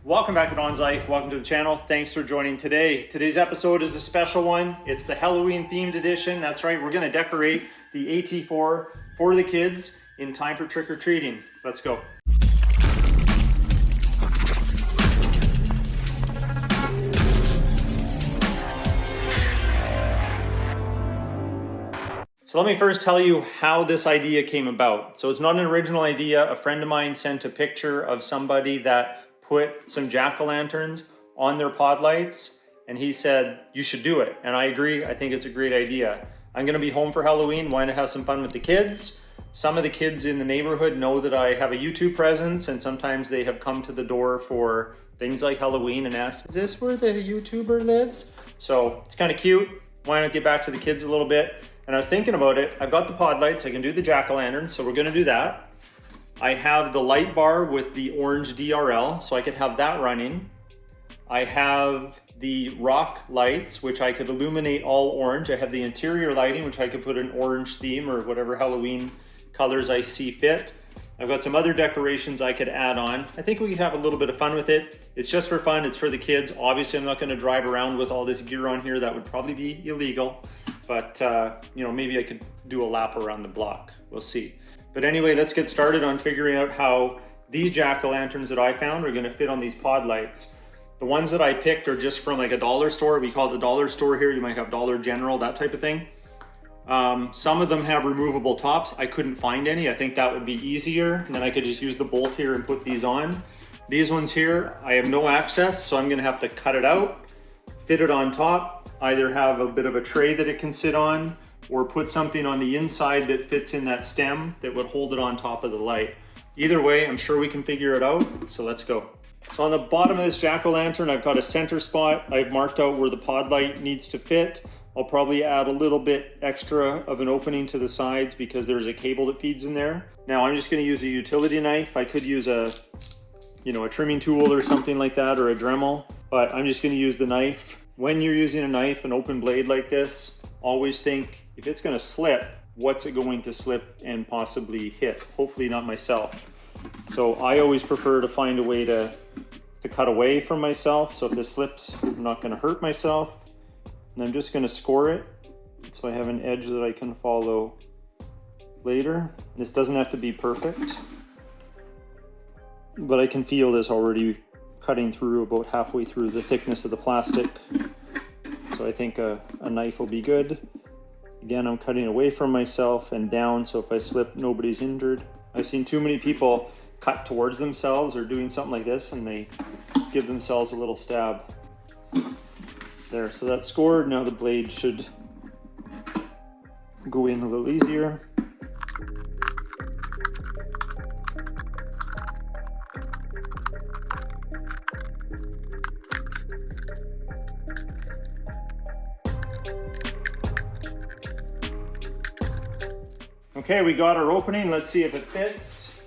Welcome back to Don's Life. Welcome to the channel. Thanks for joining today. Today's episode is a special one. It's the Halloween themed edition. That's right, we're gonna decorate the AT4 for the kids in time for trick-or-treating. Let's go. So let me first tell you how this idea came about. So it's not an original idea. A friend of mine sent a picture of somebody that put some jack-o'-lanterns on their pod lights, and he said, you should do it. And I agree, I think it's a great idea. I'm gonna be home for Halloween, wanting to have some fun with the kids. Some of the kids in the neighborhood know that I have a YouTube presence, and sometimes they have come to the door for things like Halloween and asked, is this where the YouTuber lives? So it's kind of cute. Why not get back to the kids a little bit? And I was thinking about it. I've got the pod lights, I can do the jack-o'-lantern, so we're gonna do that. I have the light bar with the orange DRL, so I could have that running. I have the rock lights, which I could illuminate all orange. I have the interior lighting, which I could put an orange theme or whatever Halloween colors I see fit. I've got some other decorations I could add on. I think we could have a little bit of fun with it. It's just for fun, it's for the kids. Obviously, I'm not gonna drive around with all this gear on here. That would probably be illegal. But you know, maybe I could do a lap around the block. We'll see. But anyway, let's get started on figuring out how these jack-o'-lanterns that I found are gonna fit on these pod lights. The ones that I picked are just from like a dollar store. We call it the dollar store here. You might have Dollar General, that type of thing. Some of them have removable tops. I couldn't find any. I think that would be easier. And then I could just use the bolt here and put these on. These ones here, I have no access, so I'm gonna have to cut it out, fit it on top, either have a bit of a tray that it can sit on, or put something on the inside that fits in that stem that would hold it on top of the light. Either way, I'm sure we can figure it out, so let's go. So on the bottom of this jack-o'-lantern, I've got a center spot. I've marked out where the pod light needs to fit. I'll probably add a little bit extra of an opening to the sides because there's a cable that feeds in there. Now I'm just gonna use a utility knife. I could use a trimming tool or something like that, or a Dremel, but I'm just gonna use the knife. When you're using a knife, an open blade like this, always think, if it's gonna slip, what's it going to slip and possibly hit? Hopefully not myself. So I always prefer to find a way to cut away from myself. So if this slips, I'm not gonna hurt myself. And I'm just gonna score it so I have an edge that I can follow later. This doesn't have to be perfect, but I can feel this already cutting through about halfway through the thickness of the plastic. So I think a knife will be good. Again, I'm cutting away from myself and down, so if I slip, nobody's injured. I've seen too many people cut towards themselves or doing something like this, and they give themselves a little stab. There, so that's scored. Now the blade should go in a little easier. Okay, we got our opening. Let's see if it fits.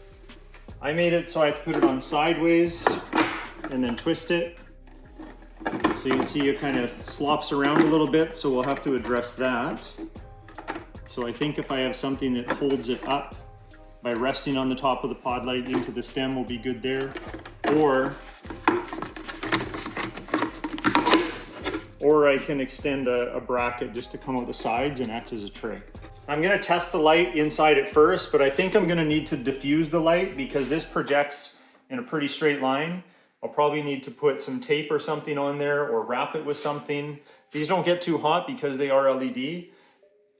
I made it so I have to put it on sideways and then twist it. So you can see it kind of slops around a little bit, so we'll have to address that. So I think if I have something that holds it up by resting on the top of the pod light into the stem will be good there. Or I can extend a bracket just to come out the sides and act as a tray. I'm gonna test the light inside at first, but I think I'm gonna need to diffuse the light because this projects in a pretty straight line. I'll probably need to put some tape or something on there or wrap it with something. These don't get too hot because they are LED,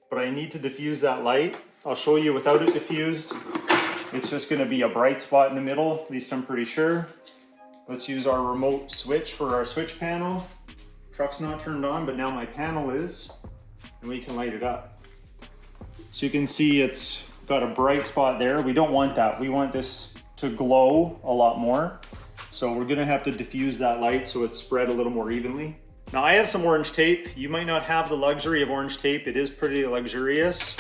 but I need to diffuse that light. I'll show you without it diffused. It's just gonna be a bright spot in the middle, at least I'm pretty sure. Let's use our remote switch for our switch panel. Truck's not turned on, but now my panel is, and we can light it up. So you can see it's got a bright spot there. We don't want that. We want this to glow a lot more. So we're gonna have to diffuse that light so it's spread a little more evenly. Now I have some orange tape. You might not have the luxury of orange tape. It is pretty luxurious,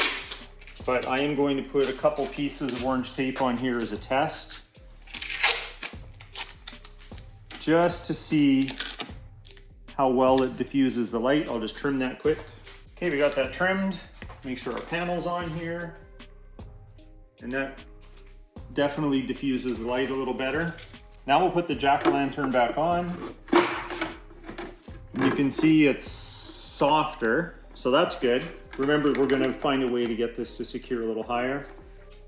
but I am going to put a couple pieces of orange tape on here as a test, just to see how well it diffuses the light. I'll just trim that quick. Okay, we got that trimmed. Make sure our panel's on here. And that definitely diffuses the light a little better. Now we'll put the jack-o'-lantern back on. And you can see it's softer, so that's good. Remember, we're gonna find a way to get this to secure a little higher.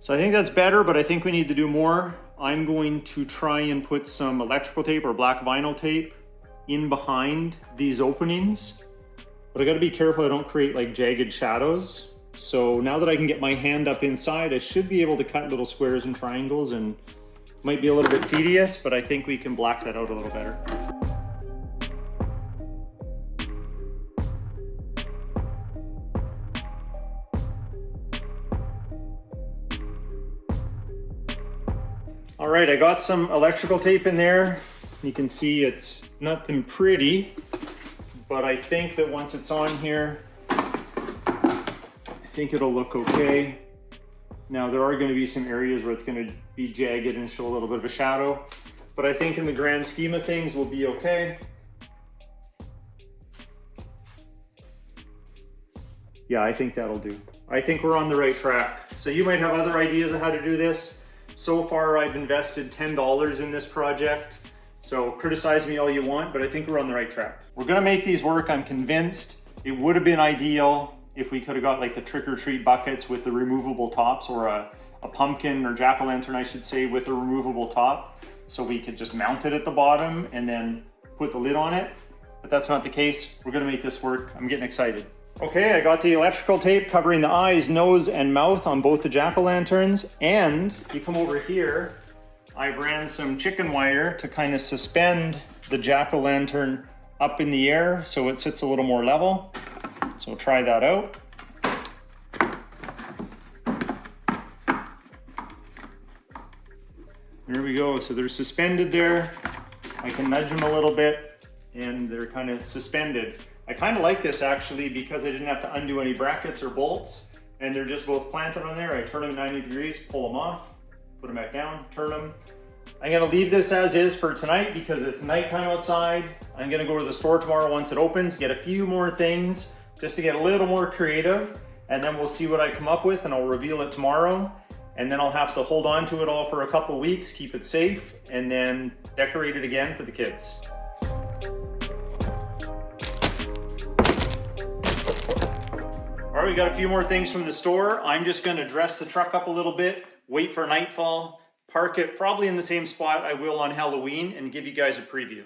So I think that's better, but I think we need to do more. I'm going to try and put some electrical tape or black vinyl tape in behind these openings. But I gotta be careful I don't create like jagged shadows. So now that I can get my hand up inside, I should be able to cut little squares and triangles, and might be a little bit tedious, but I think we can black that out a little better. All right, I got some electrical tape in there. You can see it's nothing pretty, but I think that once it's on here, I think it'll look okay. Now there are going to be some areas where it's going to be jagged and show a little bit of a shadow, but I think in the grand scheme of things we'll be okay. Yeah, I think that'll do. I think we're on the right track. So you might have other ideas of how to do this. So far I've invested $10 in this project, so criticize me all you want, but I think we're on the right track. We're gonna make these work, I'm convinced. It would have been ideal if we could have got like the trick-or-treat buckets with the removable tops, or a pumpkin or jack-o'-lantern, I should say, with a removable top, so we could just mount it at the bottom and then put the lid on it. But that's not the case. We're gonna make this work. I'm getting excited. Okay, I got the electrical tape covering the eyes, nose, and mouth on both the jack-o'-lanterns. And if you come over here, I ran some chicken wire to kind of suspend the jack-o'-lantern up in the air so it sits a little more level. So try that out. There we go. So they're suspended there. I can nudge them a little bit and they're kind of suspended. I kind of like this actually because I didn't have to undo any brackets or bolts, and they're just both planted on there. I turn them 90 degrees, pull them off, put them back down, turn them. I'm gonna leave this as is for tonight because it's nighttime outside. I'm gonna go to the store tomorrow once it opens, get a few more things just to get a little more creative, and then we'll see what I come up with and I'll reveal it tomorrow. And then I'll have to hold on to it all for a couple weeks, keep it safe, and then decorate it again for the kids. All right, we got a few more things from the store. I'm just gonna dress the truck up a little bit, wait for nightfall, park it probably in the same spot I will on Halloween, and give you guys a preview.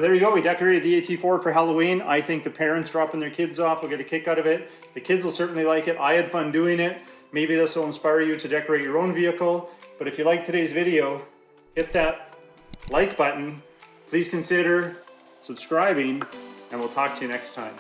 There you go, we decorated the AT4 for Halloween. I think the parents dropping their kids off will get a kick out of it. The kids will certainly like it. I had fun doing it. Maybe this will inspire you to decorate your own vehicle. But if you like today's video, hit that like button. Please consider subscribing, and we'll talk to you next time.